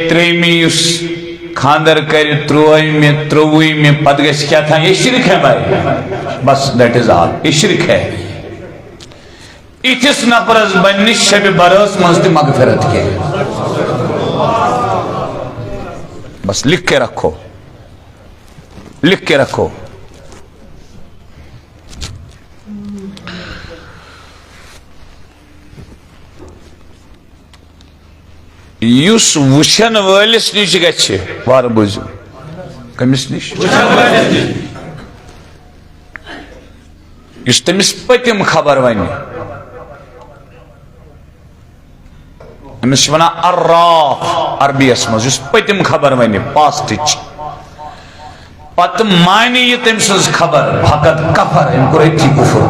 تریمی اس خاندر کر تروہمی تروہمی پت گژھِ کیا تھا یہ شرک ہے بھائی بس دیٹ از آل یہ شرک ہے اتس نفرس بننی شب برس مز تہ مغفرت کے بس لکھ کے رکھو لکھ کے رکھو یس وشن ولس نش گچھ وار بوزو کمس نش یس تمس پتم خبر ون امس ونان عراف عربی اس مز یس پتم خبر ون پاسٹچ پت مانی یہ تم سز خبر فقط کفر ان کو ریتی کفر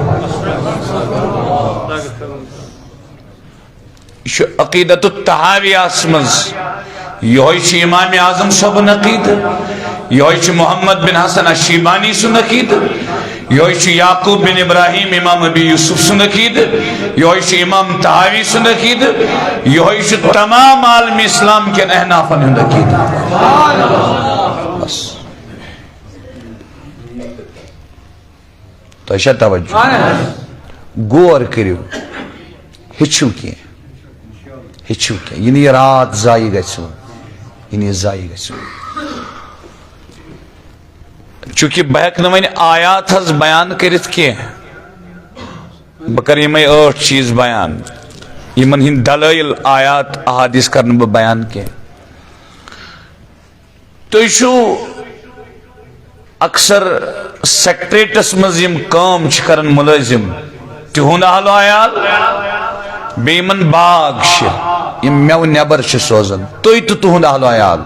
یہ عقیدت التحاوی اسمز یہ امام اعظم صاحب عقید یہ محمد بن حسن الشیبانی سن عقید یہ یعقوب بن ابراہیم امام ابی یوسف سن عقید یہ امام تحاوی سن عقید یہ تمام عالم اسلام کے احنافن ہند عقید بس تو ایسا توجہ غور کریو ہچو کی ہچو کی یہ رات ضائع گژھو یہ ضائع گژھو چونکہ بہ ہیکہ نہ وۄنۍ آیات حظ بیان کرتھ کینٛہہ بہ کرٕ یِمے 8 چیز بیان یمن ہند دلائل آیات احادیث کرن بہ بیان کینٛہہ تُہۍ چھُو اکثر سیکٹریٹس مز یم کام چھ کرن ملازم تہند اہل عیال بیمن باغ یم میو نبر چھ سوزن تُہۍ تہٕ تہند اہل عیال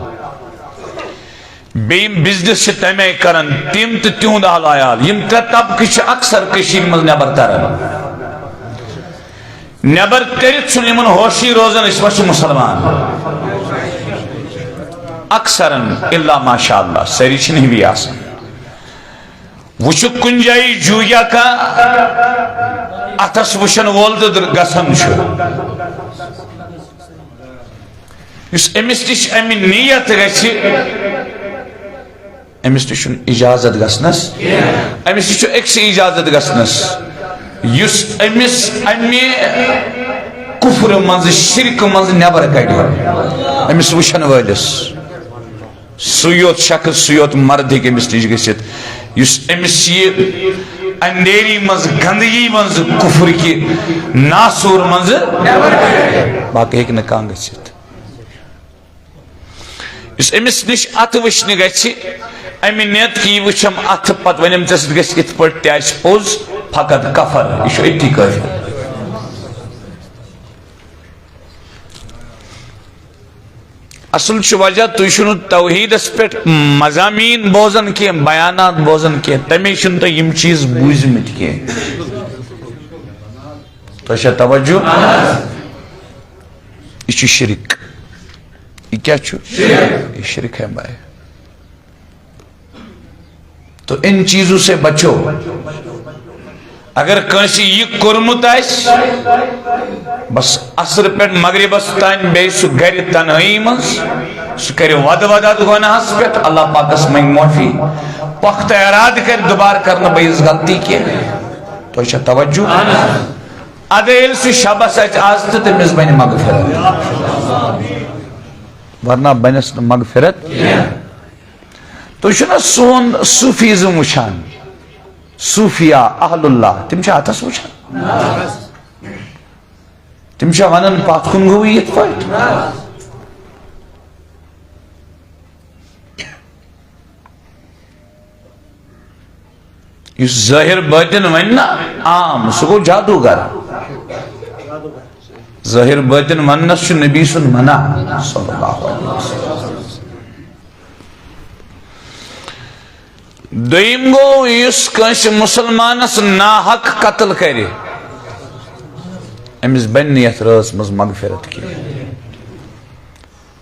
بیم بزنس چھ تمے کرن تم تہٕ تہند اہل عیال یم ترے طبقہ چھ اکثر کشیر مز نبر تران نبر ترت چھن یمن ہوشی روزن اس وقت مسلمان اکثرن الا ماشاء اللہ سری چھ نہیں بھی آسان وچھ کن جائی جویا کا اتس وشن وول تو گسن اس امس نش امی نیت گژھِ امس نش اجازت گژھنس امس نش اکس اجازت گژھنس یس امس امی کفر منز شرک منز نبر کڑ امس وشن ولس سیوت شخص سیوت مرد ہیکہ امس نش گژھِتھ یس امس یہ اندھیری مز گندگی مز کفر کی ناسور مز باقی ہیکہ نہ کانٛہہ گژھِتھ یس امس نش ات وچھنہ گژھِ امی نیت کی وچھم ات پت ونم ژےٚ سۭتۍ گژھِ یِتھ پٲٹھۍ تہِ آسہِ پوٚز فقط کفر یہ چھُ أتی کٲفی اصل چھ وجہ تُہۍ چھُنہٕ توحیدس پٮ۪ٹھ مضامین بوزن کینٛہہ بیانات بوزن کینٛہہ تمے چھُنہٕ تۄہہِ یم چیز بوٗزمٕتۍ کینٛہہ تۄہہِ چھا توجہ یہ چھُ شرک یہ کیا چھُ یہ شرک ہے بھائی تو ان چیزوں سے بچو اگر کنسی یہ کورمت آس بس عصر پہ مغربس تان بی سہ گر تنہائی مز سہ کر ود ود گناہس پہ اللہ پاکس منگ معافی پختہ اراد کر دوبارہ کرنا بیس غلطی کی تو یہ توجہ ادے یل سہ شبس آز تو تمس بن مغفرت ورنہ بنس مغفرت تو چھنا سون صوفیزم وچھان صوفیاء اہل اللہ تم چھا اتس وچھان تم چھا ونن پات کن گوئی یت پٲٹھۍ یس ظاہر باطن ون نا عام سہ گو جادوگر ظاہر باطن ونس چھ نبی سن منع صلی اللہ علیہ وسلم دویم گو یس کنس مسلمانس ناحق قتل کرے امس بن یت رس مز مغفرت کی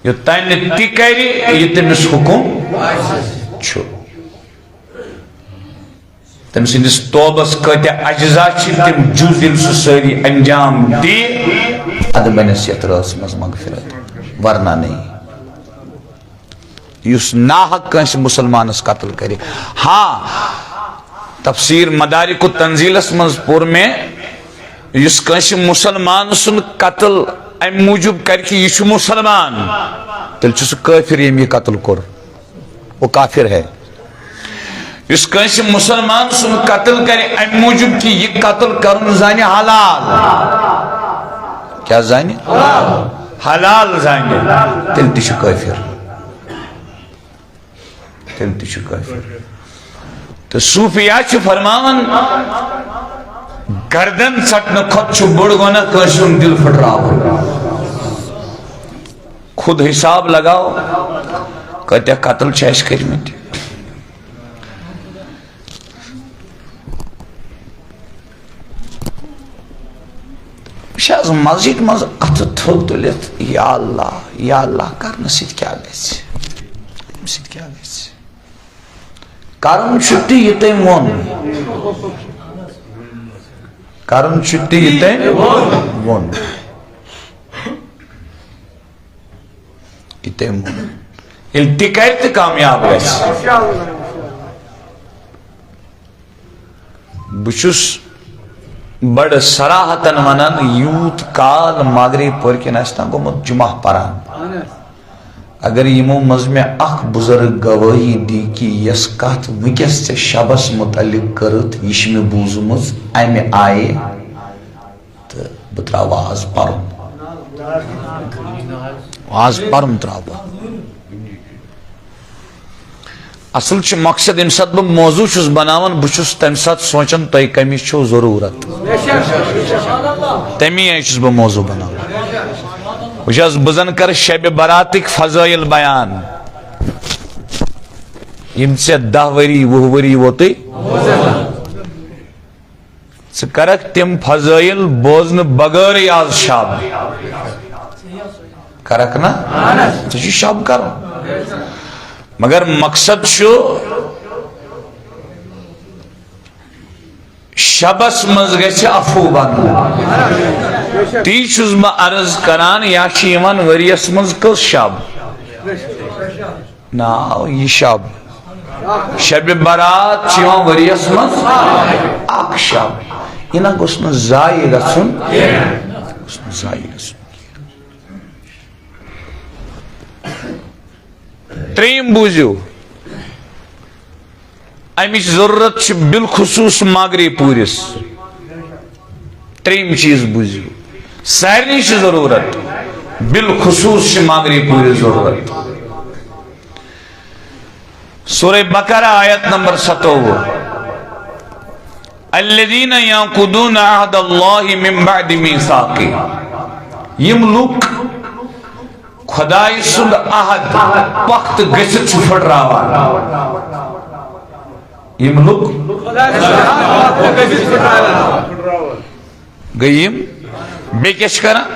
یہ تین تی کرے یہ تمس حکم چھو تم سندس توبس کتیا اجزا تم جز دل ساری انجام دی اد بنس یت رس مز مغفرت ورنہ نہیں یس ناحق کنس مسلمانس قتل کرے. ہاں تفسیر مدارک التنزیلس مز پور میں یس کنس مسلمان سن قتل ام موجب کر کہ یہ مسلمان تیل سہ کافر یم یہ قتل کور وہ کافر ہے. اس کنس مسلمان سن قتل کرے ام موجب کہ یہ قتل کرن زانہ حلال. کیا زانہ حلال زانہ تیل تہ کافر. تیل تہ کافر. تو صوفیاء چھ فرماون گردن ژٹنے کھت چھ بڑ گناہ کٲنٛسہِ ہُنٛد دل پھٹراوُن. خود حساب لگاؤ کتیا قتل چھ اَسہِ کٔرمٕتۍ. شاز مسجد مز اتھ تھل تلت یا اللہ کرنے سۭتۍ کیٛاہ گژھِ امہِ سۭتۍ کیٛاہ گژھِ. کرُن چھُ تہِ یہِ تٔمۍ ووٚن. کرُن چھُ تہِ یہِ تٔمۍ ووٚن. یہ تٔمۍ ووٚن. ییٚلہِ تہِ کرِ تہِ کامیاب گژھِ. بہٕ چھُس بڑ صراحتن ونان یوت کال مغرب پور کن آسہِ نا گوٚمُت جمعہ پران اگر یمو مز میں اخ بزرگ گواہی دی کہ یس کت ونکس ژےٚ شبس متعلق کرت یہ چھ مےٚ بوٗزمٕژ امہِ آیہِ تہٕ بہٕ تراو آز پرُن. آز پرُن تراو بہٕ. اصل چھ مقصد یم سات بہ موضوع چھس بناون بہ چھس تمہ سات سوچان تہ کمس چھو ضرورت تمی آئی چھس بہ موضوع بناون. وچھس بہ زن کر شب براتک فضائل بیان یم ژےٚ 10 ؤری 20 ؤری ووتٕے ژٕ کرکھ تم فضائل بوزنہ بغٲرٕے آز شب کرکھ نا ژےٚ چھُ شب کرُن. مگر مقصد چھو شبس مز گژھِ عفو بنُن. تی چھُس بہٕ عرض کران یا چھِ یِوان ؤریس منٛز کٔژ شب نا یہ شب شب برات چھِ یِوان ؤریس منٛز اکھ شب. یہِ نہ گوٚژھ نہٕ ضایع گژھُن. گوٚژھ نہٕ ضایع گژھُن. تریم بوزیو امچ ضرورت چھ بالخصوص ماگری پورس. تریم چیز بوزیو سارنی چھ ضرورت بالخصوص چھ ماگری پورس ضرورت. سورہ بقرہ آیت نمبر 57 الذین ينقضون عہد اللہ من بعد میثاقہ. یم لوگ خدای سند عہد وقت گژھِتھ چھُ پھٹراوان. یم لوگ گٔے یم بیٚیہِ کیٛاہ چھِ کران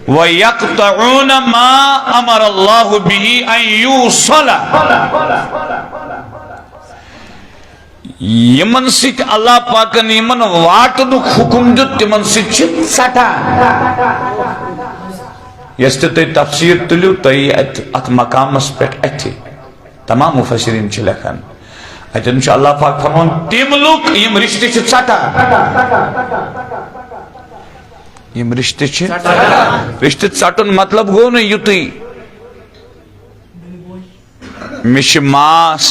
وَيَقْطَعُونَ مَا أَمَرَ اللَّهُ بِهِ أَن يُوصَلَ. یمن سۭتۍ اللہ پاکن یمن واتنُک حکم دیُت تمن سۭتۍ چھِ ژٹان. یس تھی تفسیر تلیو تھی ات مقامس پہ اتھی تمام مفسرین چھ لکھان اتن چھ اللہ پاک فرمان تم لوگ یم رشتہ چھ ژٹان. یم رشتہ چھ رشتہ ژٹن مطلب گو نا یُتُے مےٚ چھِ ماس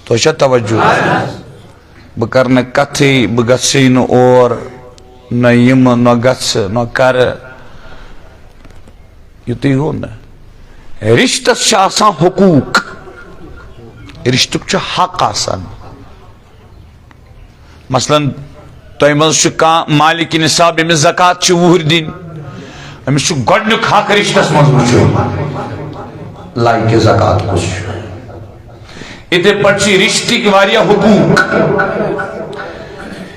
تۄہہِ چھا توجہ بہٕ کرٕ نہٕ کتھٕے بہٕ گژھٕے نہٕ اور نہ یِمہٕ نہ گژھٕ نہ کرٕ یُتُے گوٚو نا. رشتس چھِ آسان حقوق. رشتُک چھُ حق آسان. مثلاً تۄہہِ منٛز چھُ کانٛہہ مالِک نصاب ییٚمِس زکات چھِ وُہٕرۍ دِنۍ أمِس چھُ گۄڈنیُک حق رشتس منٛز وٕچھُن لایقہِ زکات کُس چھُ. یِتھَے پٲٹھۍ چھِ رشتٕکۍ واریاہ حقوق.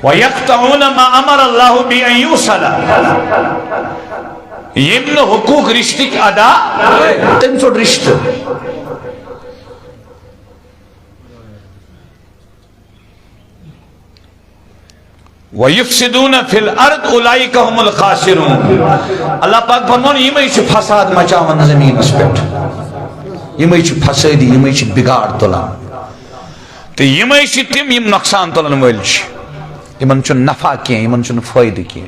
وَيَقْطَعُونَ مَا أَمَرَ اللَّهُ بِهِ أَن يُوصَلَ. یم نہ حقوق رشتٕکۍ ادا تٔمۍ ژوٚٹ رشتہٕ. وَيُفْسِدُونَ فِي الْأَرْضِ أُولَئِكَ هُمُ الْخَاسِرُونَ. اللہ پاک فرمان یمے چھِ فساد مچاوان زمینس پٮ۪ٹھ. یمے چھ فسادی یمے چھ بگاڑ تلان تو یمے چھ تم یم نقصان تلن ول چھ یمن چھ نفع کی یمن چھ فائدہ کی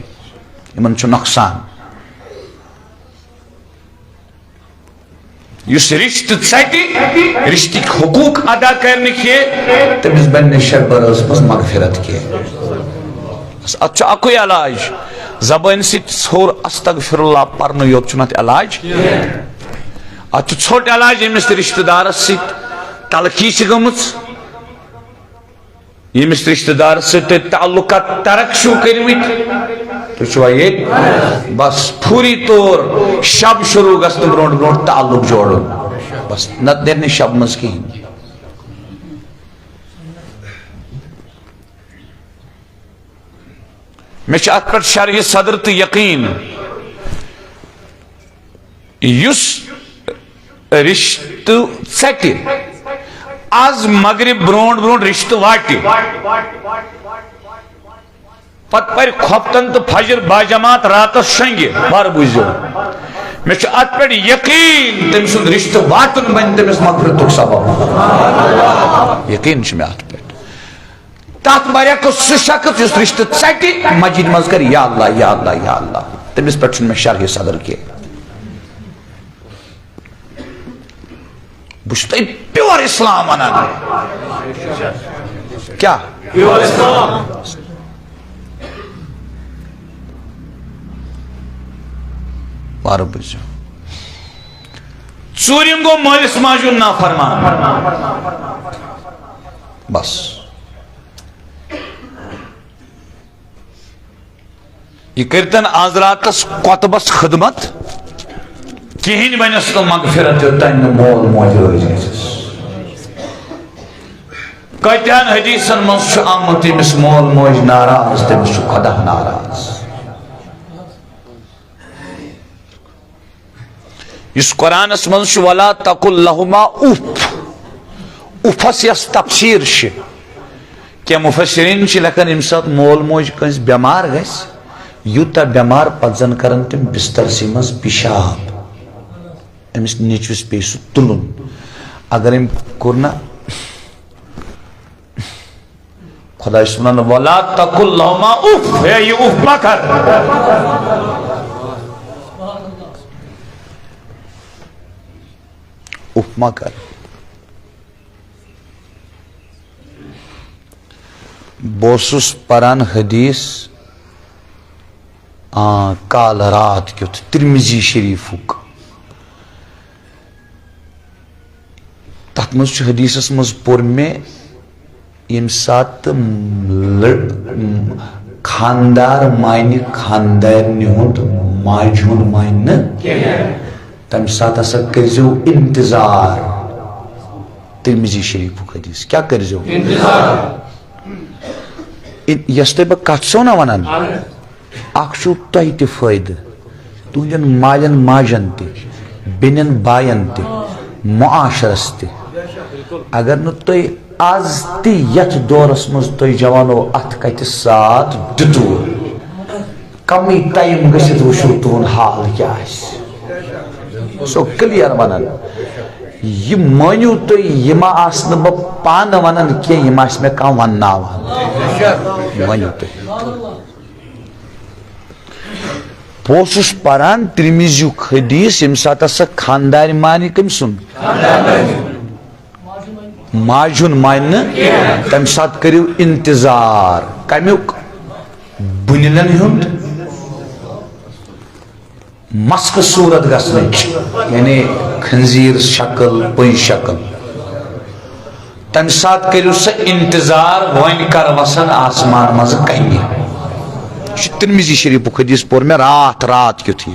یمن چھ نقصان یس رشتہ ژٹہِ رشتک حقوق ادا کرنے کی تمس بننے شب برس مز مغفرت کی ات اکوئی علاج زبان ست ژھور استغفر اللہ پرن یوت چھ ات علاج ات ژھوٹ علاج یمس رشتہ دارس ست تلخی چھ گمژ یمس رشتہ دارس ست تعلقات ترک چھو کرمت تو چھوا یہ بس پوری طور شب شروع گژھنہٕ برونٛٹھ برونٛٹھ تعلق جوڑن بس نت دیر شب مز کہین میں ات پہ شرح صدر تو یقین یس رشتہ ژٹہِ آز مغرب برونٛٹھ برونٛٹھ رشتہ واٹہِ پت پر کھوپتن تو فجر باجماعت راتس شنگہِ بار بوزو میں ات پہ یقین تم سند رشتہ واتن بن تمس مغفرتک سبب یقین میں ات پہ تات برعکس سہ شخص اس رشتہ ژٹہِ مسجد مز کر یا اللہ یا اللہ یا اللہ تمس پہ میں شرح صدر کی بہت تھی پیور اسلام ونان کیا پیور اسلام بار بوزو ژوٗرِم گو مٲلِس ماجہِ ہُنٛد نافرمان بس یہ کرتن آز راتس کۄتبس خدمت کہین بنس تو مغفرت یوتان مول موج روزس کتان حدیثن مز آمت تمس مول موج ناراض تمس خدا ناراض اس قرآنس مز ولا تقل لهما اف افس یس تفسیر کیا مفسرین لکھن یم سات مول موج کنس بیمار گھس یوتا بیمار پت زن کرن تم بستر سی مز پیشاب امس نیچوس پی سہ تلن اگر ام کورنا خدا ونان ولا تقل لهما اف ہے یہ اف ما کر اف ما کر بوسس پران حدیث کال رات کیت ترمذی شریفک تت مز حدیثس مز پور میں یم سات خاندار مانہ خاندارنہ ہند ماجہ ہند مانہ تم سات ہسا کرزو انتظار ترمذی شریفک حدیث کیا کرزو یس تہ بہ کت سو نا ونان اخ چھو تہ تہ فائدہ تہندین مالین ماجن تہ بینن باین تہ معاشرس تہ اگر نہ تہ آز تہ یتھ دورس مز تہ جوانو ات کتہ ساتھ دتو کمی ٹائم گژھت وچھو تہند حال کیا سو کلیئر ونان یہ مانیو تہ یہ آس نہ بہ پانہ ونان کی یہ آس مے کم ونناوان مانیو تہ بوسس پران ترمذیُک حدیث یم سات ہسا خاندار مانہ کم سن ماجہ ہُنٛد مانہ تمہ سات کریو انتظار کمیُک بنیلن ہُنٛد مسخ صورت گژھنٕچ یعنی خنزیر شکل پٔنٛزۍ شکل تمہ سات کریو سا انتظار ون کر وسن آسمان مز کنہ ترمذی شریفک حدیث پور میں رات رات کیت یہ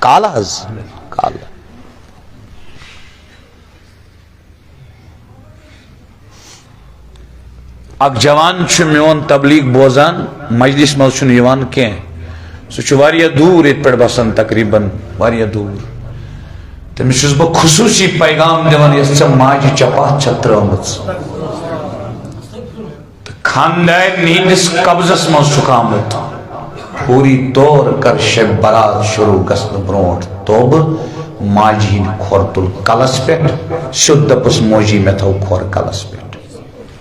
کال حض کال اک جوان چھ میون تبلیغ بوزان مجلس مز چھُنہٕ یوان کینٛہہ سُہ چھُ واریاہ دوٗر ییٚتہِ پٮ۪ٹھ بسان تقریباً واریاہ دوٗر تٔمِس چھُس بہٕ خصوٗصی پیغام دِوان یۄس ژےٚ ماجہِ چپاتھ چھےٚ ترٲومٕژ تہٕ خاندارنہِ ہٕنٛدِس قبضس منٛز چھُکھ آمُت پوری طور کر شب برات شروع گژھنہٕ برونٛٹھ توبہٕ ماجی ہند کھور تل کلس پہ سیود دپس موجی مے تھو کھور کلس پہ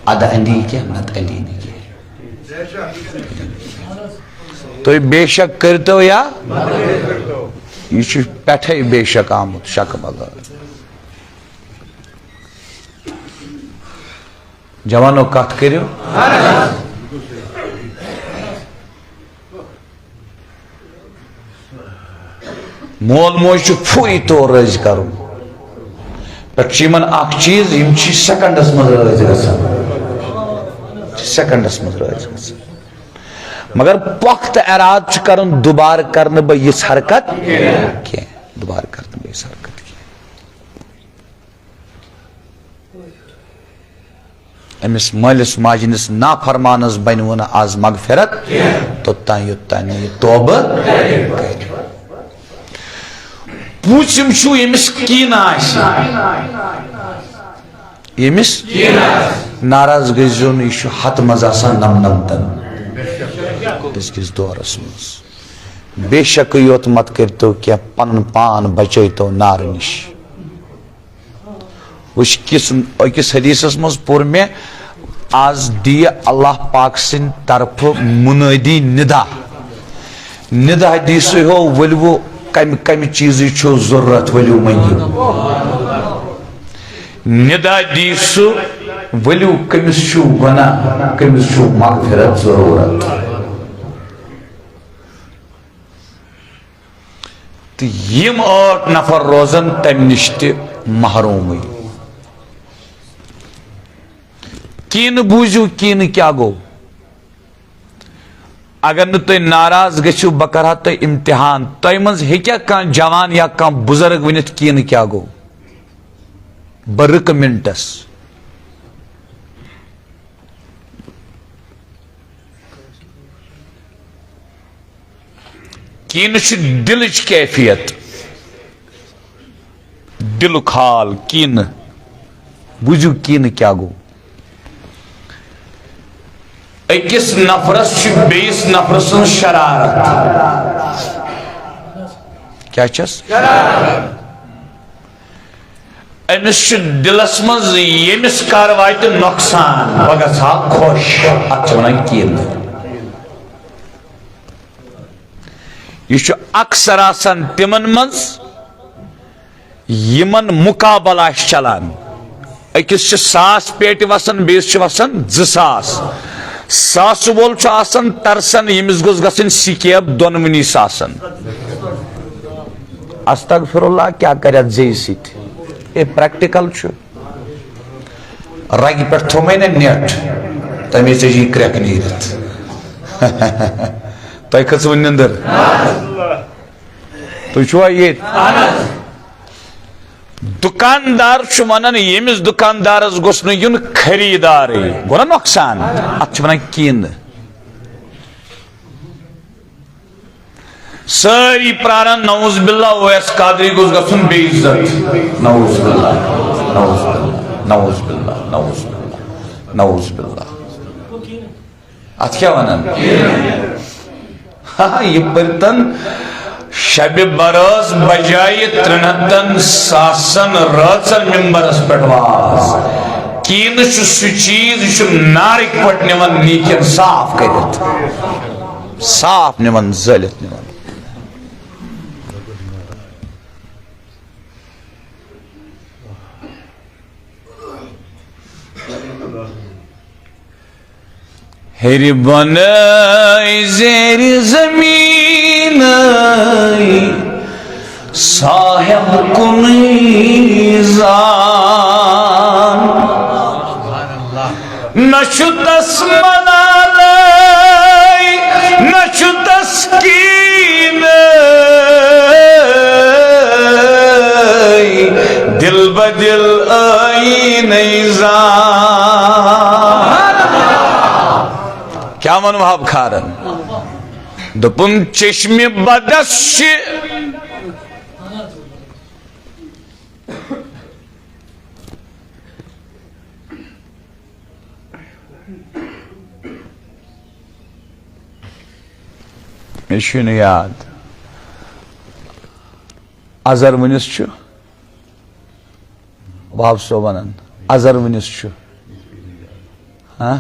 اد اندی کیا نت اندی نی کیا تو بے شک کرتو یا یہ پٹھے بے شک آمد شک بغیر جوانو کت کرو مول موج پوری طور راضی کرو پہ اخ چیز سیکنڈس مز راضی گژھان سیکنڈس مز راضی گژھان مگر پختہ اراد کرن دوبارہ کرنے بہ یہ حرکت کی دوبارہ کرنے بہ یہ حرکت کی امس مالس ماجنس نافرمانس بن ون آز مغفرت توتان یوتان یہ توبہ پوچھم چھو یمس کین آسی یمس ناراض گزون یہ ہت مز آسان نمنمتن کس دورس مز بے شک یوت مت کرتو کیا پن پان بچیتو نار نش وش کس حدیثس مز پور میں آز دی اللہ پاک سن طرف منادی ندا ندا حدیث ہو ولو کم چیز چھو ضرورت ولو منگو ندا دیس ولو کمس چھو گناہ کمس چھو مغفرت ضرورت تو یم 8 نفر روزن تم نش تہ محروم کین بوزو کین کیا گو اگر نہ تھی ناراض گھو بہ کرہا تہ امتحان تہ مز ہیکیا کان جوان یا کان بزرگ ونت کین کیا گو بہ رک منٹس کین دلچ کیفیت دل حال کین بوزو کین کیا گو اکس نفرس بیس نفر سن شرارت کیا چس امس دلس مز یمس کار وات نقصان بہ گژھا خوش ات ونان کین یہ اکثر آسان تمن مز یمن مقابل آس چلان اکس 100 پیٹ وسان بیس وسان 200 ساس وول آسان ترسان یمس گوس گژھن سکیب دونونی ساسن استغفر اللہ کیا کرت زی سیت یہ پریکٹیکل رگ پہ تھو میں نیٹ تمے ژی کریک نیرت تہ کھژو نندر تھی چھوا یہ دکاندار ونان یمس دکاندارس گوس یون خریدار گو نا نقصان ات ونان کین ساری پراران نعوذ باللہ اویس قادری گوس گژھن بے عزت نعوذ باللہ نعوذ باللہ نعوذ باللہ نعوذ باللہ نعوذ باللہ ات کیا ونان ہاں یہ برتن شب برس بجائے 300 ساسن رچن ممبرس پہ واز کین سہ چیز یہ نارک پٹ نوان نیکن صاف کرت صاف نوان زلت نوان ہری بنائی زیر زمین صاحب کنیزان نشو تس منالائی نشو تسکین دل بدل آئی نیزان کیا من وہاں کھارن دپن چشم بدس مجھے یاد Azar ونس چھُ باب صٲب ونان azar ونس چھُ ہاں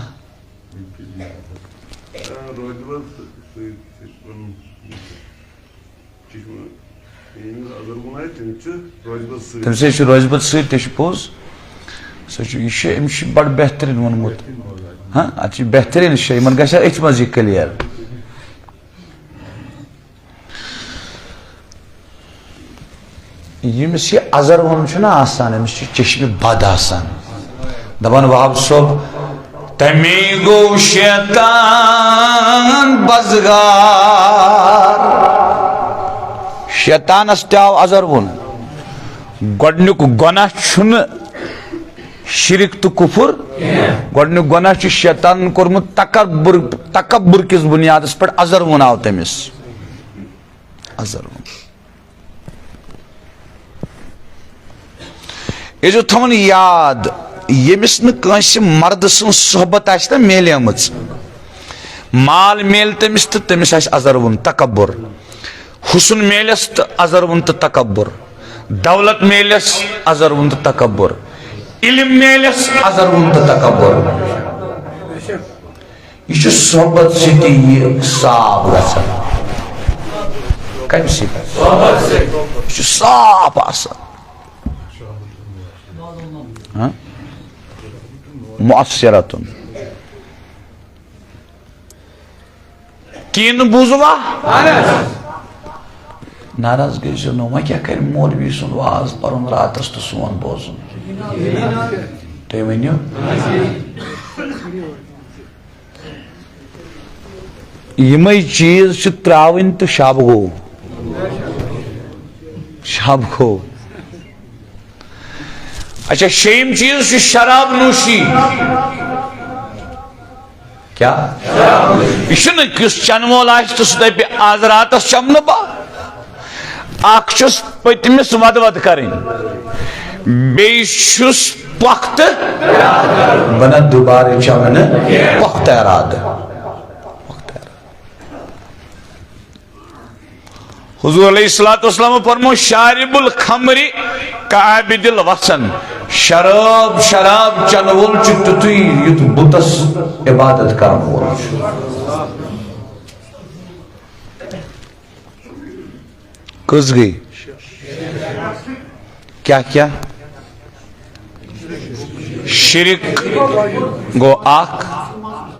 تم سے روزبت ست تہ پوز سہ بڑ بہترین وونمت ہاں اتھ بہترین شے ان گھر ات مز یہ کلیئر یمس یہ azar ون چھُنہ آسان امس چھ چشمہ بد آسان دپان وہاب صٲب تمی گو شیطان بزگار شیطانس تہ آو azar ون گۄڈنیُک گۄناہ چھُنہ شرک تو کفر گۄڈنیُک گۄناہ چھُ شیطان کوٚرمُت تکبر کس بنیادس پٮ۪ٹھ azar ون آو تٔمِس azar ون یہ جو تھون یاد یمس نس مرد سن صحبت آہ میلے مال میل تمس تو تمس azar ون تکبر حسن میلس تو azar ون تو تکبر دولت میلس azar ون تو تکبر علم میلس azar ون تو تکبر یہ صحبت سی صاف گژھان کم سی صاف آسان مؤثرتن کین بوزوا ناراض گئی نو ما کیا کر مولوی سن واز پرن راتس تو سون بوزن تھی ونیو یمے چیز تراون تو شب گو اچھا شیم چیز شراب نوشی کیا یہ کس چن وول تو سہ دپ آز راتس چمن بہ اخس پتمس ود ود کریں بیس پخت بنا دوبارہ چمن پخت اراد حضور علیہ السلام فرمو شارب الخمر کعابد الوثن شراب چن وول تھی یت بتس عبادت کرن وول کس گئی کیا شرک گو اخ